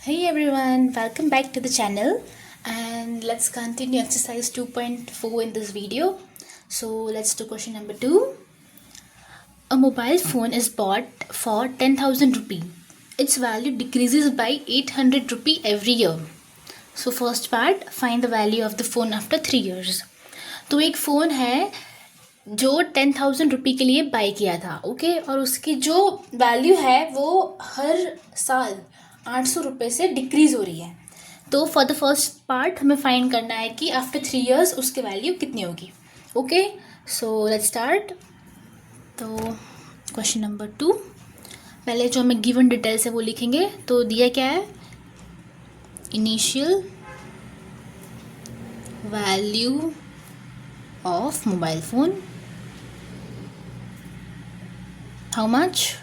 Hey everyone, welcome back to the channel and let's continue exercise 2.4 in this video. So let's do question number 2. A mobile phone is bought for 10,000 rupee. Its value decreases by 800 rupee every year. So first part, find the value of the phone after 3 years. तो एक phone है जो 10,000 रुपये के लिए by किया था, okay, और उसकी जो वैल्यू है वो हर साल 800 रुपये से डिक्रीज़ हो रही है. तो फॉर द फर्स्ट पार्ट हमें फाइंड करना है कि आफ्टर 3 इयर्स उसकी वैल्यू कितनी होगी. Okay, so let's start. तो क्वेश्चन नंबर 2, पहले जो हमें गिवन डिटेल्स है वो लिखेंगे. तो दिया क्या है, initial value of mobile phone, how much,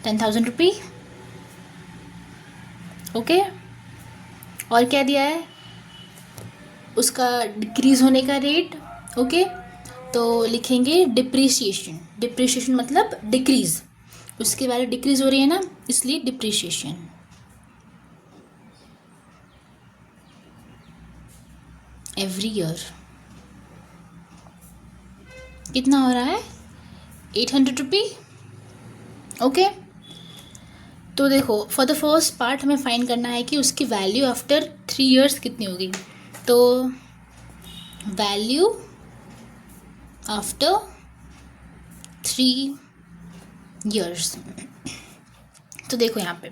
10,000 rupee. Okay, और क्या दिया है, उसका डिक्रीज़ होने का रेट. ओके, तो लिखेंगे डिप्रिसिएशन. डिप्रिसिएशन मतलब डिक्रीज़, उसकी वैल्यू डिक्रीज़ हो रही है ना, इसलिए डिप्रिसिएशन. एवरी ईयर कितना हो रहा है, 800 रुपी. ओके, तो देखो फॉर द फर्स्ट पार्ट हमें फाइंड करना है कि उसकी वैल्यू आफ्टर 3 इयर्स कितनी होगी. तो वैल्यू आफ्टर 3 इयर्स. तो देखो यहाँ पे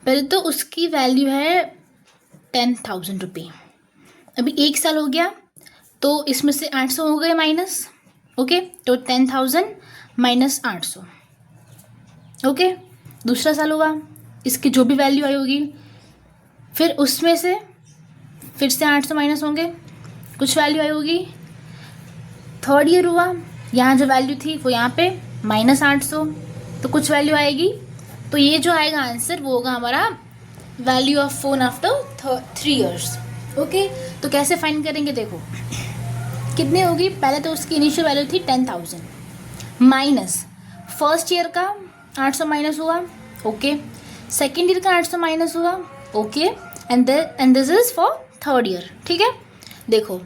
पहले तो उसकी वैल्यू है 10,000 रुपये. अभी 1 साल हो गया तो इसमें से 800 हो गए माइनस. ओके, तो 10,000 माइनस 800. ओके, दूसरा साल होगा, इसकी जो भी वैल्यू आई होगी, फिर उसमें से फिर से 800 माइनस होंगे, कुछ वैल्यू आई होगी. थर्ड ईयर हुआ, यहाँ जो वैल्यू थी वो यहाँ पे माइनस 800, तो कुछ वैल्यू आएगी. तो ये जो आएगा आंसर वो होगा हमारा value of phone after 3 years. Okay, तो कैसे फाइंड करेंगे, देखो कितनी होगी. पहले तो उसकी इनिशियल वैल्यू थी 10,000 माइनस फर्स्ट ईयर का 800 माइनस हुआ. ओके, सेकेंड ईयर का 800 माइनस हुआ. Okay, and this is for third year. ठीक है, देखो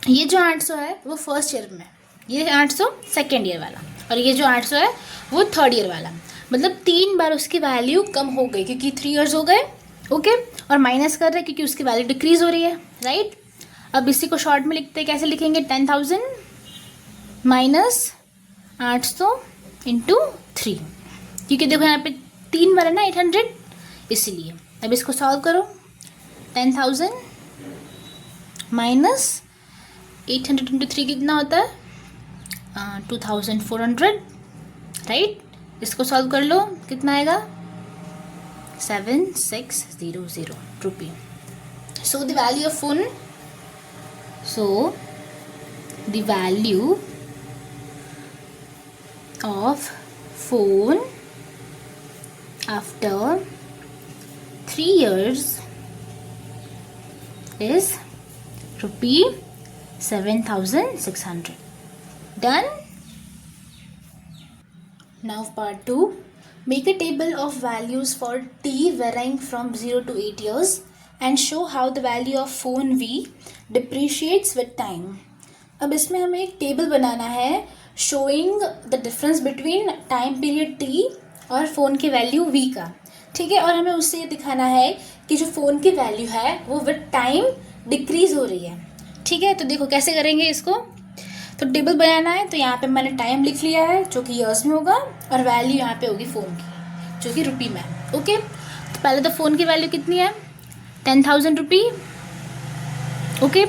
ये जो 800 है वो फर्स्ट ईयर में, ये 800 सेकेंड ईयर वाला, और ये जो 800 है वो थर्ड ईयर वाला. मतलब 3 बार उसकी वैल्यू कम हो गई क्योंकि 3 इयर्स हो गए. ओके, और माइनस कर रहे हैं क्योंकि उसकी वैल्यू डिक्रीज़ हो रही है, राइट. अब इसी को शॉर्ट में लिखते हैं, कैसे लिखेंगे, 10,000 माइनस 800 इंटू 3, क्योंकि देखो यहाँ पे 3 बार है ना 800, इसीलिए. अब इसको सॉल्व करो. 10,000 माइनस 800 इंटू 3 कितना होता है, 2,400, राइट. इसको सॉल्व कर लो, कितना आएगा, 7,600 rupee. So the value of phone, so the value of phone after 3 years is rupee 7,600. Done. Now part 2. Make a table of values for t varying from 0 to 8 years and show how the value of phone V depreciates with time. अब इसमें हमें एक table बनाना है showing the difference between time period t और phone की value v का. ठीक है, और हमें उससे ये दिखाना है कि जो फ़ोन की वैल्यू है वो विद टाइम डिक्रीज़ हो रही है. ठीक है, तो देखो कैसे करेंगे इसको. तो टेबल बनाना है, तो यहाँ पे मैंने टाइम लिख लिया है जो कि ईयर्स में होगा, और वैल्यू यहाँ पे होगी फ़ोन की जो कि रुपी में. ओके, तो पहले तो फ़ोन की वैल्यू कितनी है, 10,000 रुपी. ओके,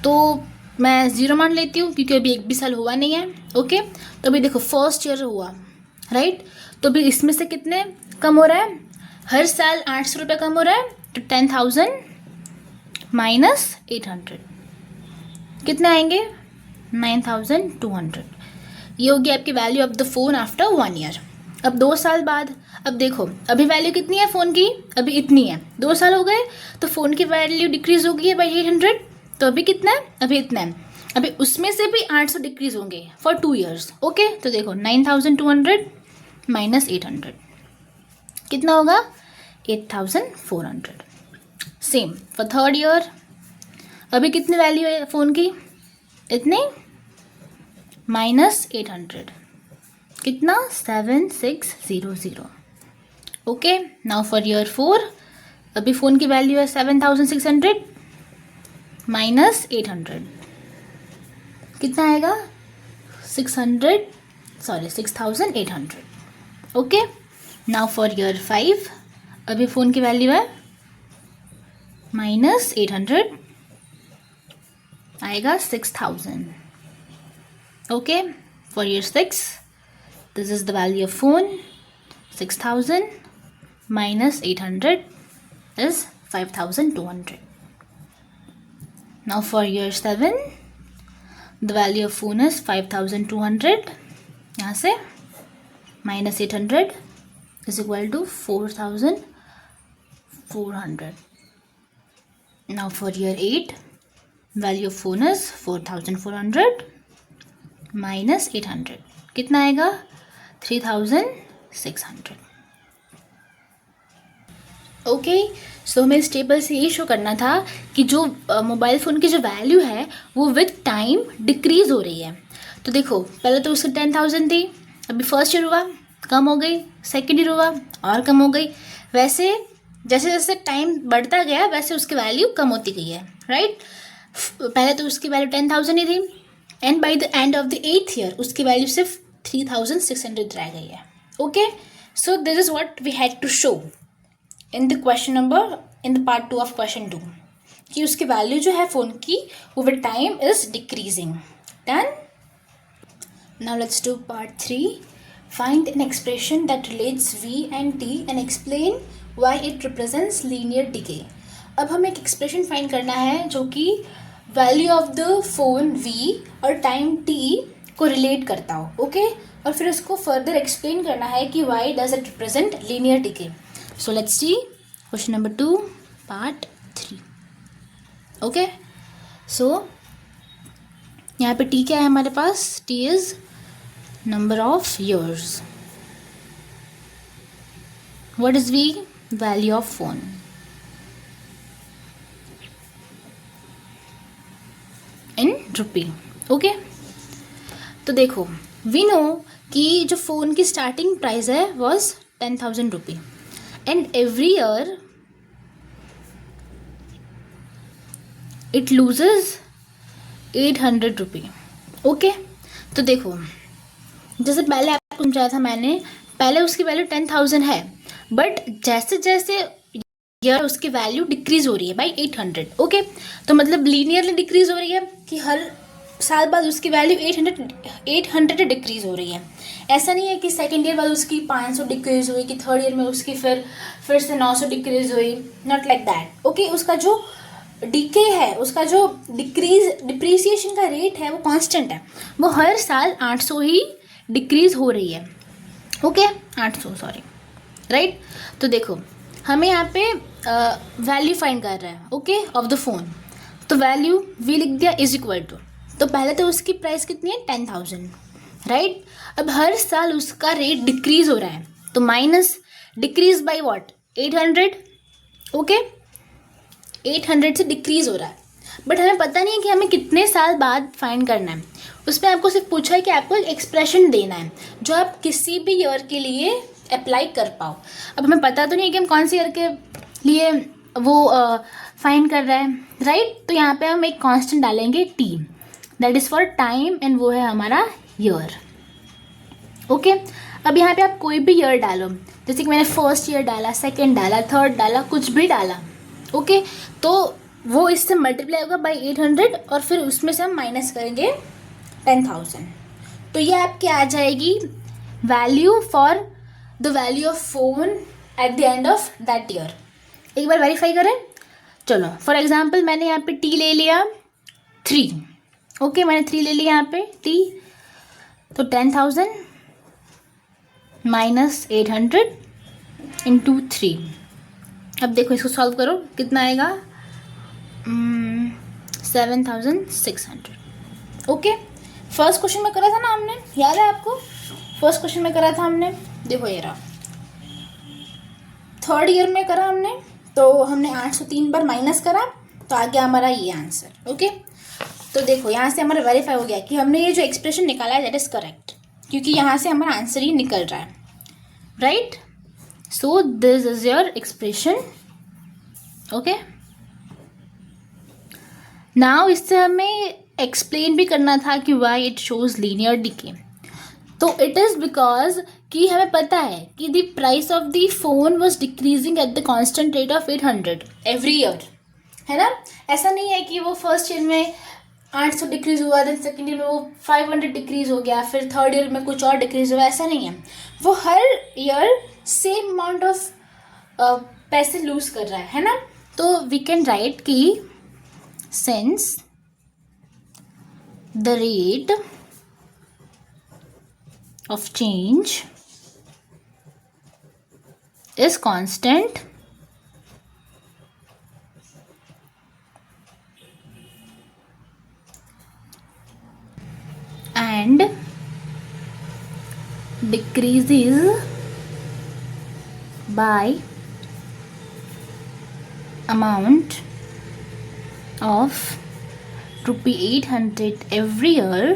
तो मैं ज़ीरो मान लेती हूँ क्योंकि अभी 1 भी साल हुआ नहीं है. ओके, तो अभी देखो फर्स्ट ईयर हुआ, राइट. तो अभी इसमें से कितने कम हो रहा है, हर साल 800 रुपये कम हो रहा है. तो 10,000 माइनस 800 कितने आएंगे, 9,200. ये होगी आपकी value of the phone after 1 year. अब 2 साल बाद, अब देखो अभी वैल्यू कितनी है फ़ोन की, अभी इतनी है. 2 साल हो गए तो फ़ोन की वैल्यू डिक्रीज़ हो गई है बाई 800. तो अभी कितना है, अभी इतना है. अभी उसमें से भी 800 डिक्रीज़ होंगे फॉर 2 ईयर्स. ओके, तो देखो 9,200 माइनस 800 कितना होगा, 8,400. Same for third year. अभी कितनी वैल्यू है फ़ोन की? इतने -800. कितना? 7600. ओके. नाउ फॉर ईयर 4 अभी फ़ोन की वैल्यू है 7,600 -800. कितना आएगा? 6,800. ओके. नाउ फॉर ईयर 5 अभी फ़ोन की वैल्यू है -800 आएगा 6,000. Okay. For year 6 this is the value of phone. 6,000 -800 is 5,200. Now for year 7 the value of phone is 5,200. यहाँ से -800 is equal to 4,400. Now for year 8 value of phone is 4,400 -800. कितना आएगा? 3,600. Okay. सो हमें इस table से ये शो करना था कि जो मोबाइल फ़ोन की जो वैल्यू है वो विद टाइम डिक्रीज़ हो रही है. तो देखो पहले तो उसकी 10,000 थी, अभी फर्स्ट ईयर हुआ कम हो गई, सेकेंड ईयर हुआ और कम हो गई. वैसे जैसे जैसे टाइम बढ़ता गया वैसे उसकी वैल्यू कम होती गई है. राइट. पहले तो उसकी वैल्यू 10,000 ही थी and by the end of the 8th year उसकी वैल्यू सिर्फ 3,600 रह गई है. Okay. So this is what we had to show in the question number in the part 2 of question 2 कि उसकी वैल्यू जो है फ़ोन की वो with time is decreasing. Done. Now let's do part 3. Find an expression that relates v and t and explain why it represents linear decay. अब हमें एक expression find करना है जो कि value of the phone v और time t को relate करता हो. ओके. और फिर उसको फर्दर एक्सप्लेन करना है कि why does it represent linear decay. So let's see question number 2 part 3. Okay. So यहाँ पे t क्या है हमारे पास? t is number of years. What is v? Value of phone. In rupee. Okay. तो देखो we know कि जो phone की स्टार्टिंग प्राइस है was 10,000 rupee and every year it loses 800 rupee. Okay. तो देखो जैसे पहले आपको समझाया था मैंने, पहले उसकी वैल्यू 10,000 है बट जैसे जैसे ईयर उसकी वैल्यू डिक्रीज हो रही है बाई 800. ओके. तो मतलब लीनियरली डिक्रीज हो रही है कि हर साल बाद उसकी वैल्यू 800 डिक्रीज हो रही है. ऐसा नहीं है कि सेकेंड ईयर बाद उसकी 500 डिक्रीज हुई कि थर्ड ईयर में उसकी फिर से 900 डिक्रीज हुई. Not like that. ओके. उसका जो डीके है, उसका जो डिप्रीसिएशन का रेट है वो कांस्टेंट है. वो हर साल 800 ही डिक्रीज हो रही है. ओके. 800 सॉरी. राइट. तो देखो हमें यहाँ पे वैल्यू फाइंड कर रहा है. ओके. Of the phone. तो वैल्यू वी लिख दिया इज इक्वल टू, तो पहले तो उसकी प्राइस कितनी है? 10,000. राइट. अब हर साल उसका रेट डिक्रीज हो रहा है तो minus decrease by what? 800. Okay. 800 से डिक्रीज हो रहा है बट हमें पता नहीं है कि हमें कितने साल बाद फाइंड करना है. उसमें आपको सिर्फ पूछा है कि आपको एक एक्सप्रेशन देना है जो आप किसी भी ईयर के लिए अप्लाई कर पाओ. अब हमें पता तो नहीं है कि हम कौन से ईयर के लिए वो फाइंड कर रहे हैं. राइट. तो यहाँ पे हम एक कांस्टेंट डालेंगे t, that is for time and वो है हमारा ईयर. ओके. अब यहाँ पे आप कोई भी ईयर डालो, जैसे कि मैंने फर्स्ट ईयर डाला, सेकेंड डाला, थर्ड डाला, कुछ भी डाला. ओके. तो वो इससे मल्टीप्लाई होगा बाई 800 और फिर उसमें से हम माइनस करेंगे 10,000. तो ये आपके आ जाएगी value for the value of phone at the end of that year. एक बार वेरीफाई करें. चलो फॉर एग्जांपल मैंने यहाँ पे t ले लिया 3. ओके. मैंने 3 ले लिया यहाँ पे t. तो 10,000 माइनस 800 इंटू 3. अब देखो इसको सॉल्व करो कितना आएगा? 7,600. ओके. फर्स्ट क्वेश्चन में करा था ना हमने, याद है आपको? फर्स्ट क्वेश्चन में करा था हमने. देखो ये रहा थर्ड ईयर में करा हमने, तो हमने 803 पर माइनस करा तो आ गया हमारा ये आंसर। ओके, तो देखो यहाँ से हमारा वेरीफाई हो गया कि हमने ये जो एक्सप्रेशन निकाला है दैट इज़ करेक्ट, क्योंकि यहाँ से हमारा आंसर ही निकल रहा है, right. So this is your expression. Okay, now इससे हमें एक्सप्लेन भी करना था कि why it shows linear decay. तो इट इज़ बिकॉज कि हमें पता है कि the price of the phone was decreasing at the constant rate of 800 every year, है ना। ऐसा नहीं है कि वो फर्स्ट ईयर में 800 डिक्रीज हुआ, देन सेकेंड ईयर में वो 500 डिक्रीज हो गया, फिर थर्ड ईयर में कुछ और डिक्रीज हुआ, ऐसा नहीं है। वो हर ईयर सेम अमाउंट ऑफ पैसे लूज कर रहा है ना। तो वी कैन राइट कि since the rate of change is constant and decreases by amount of ₹800 every year,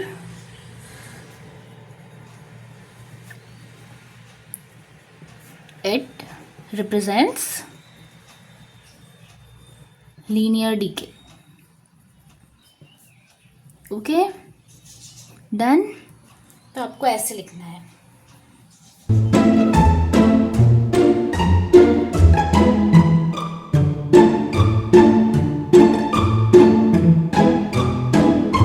it represents linear decay. Okay, done. तो आपको ऐसे लिखना है।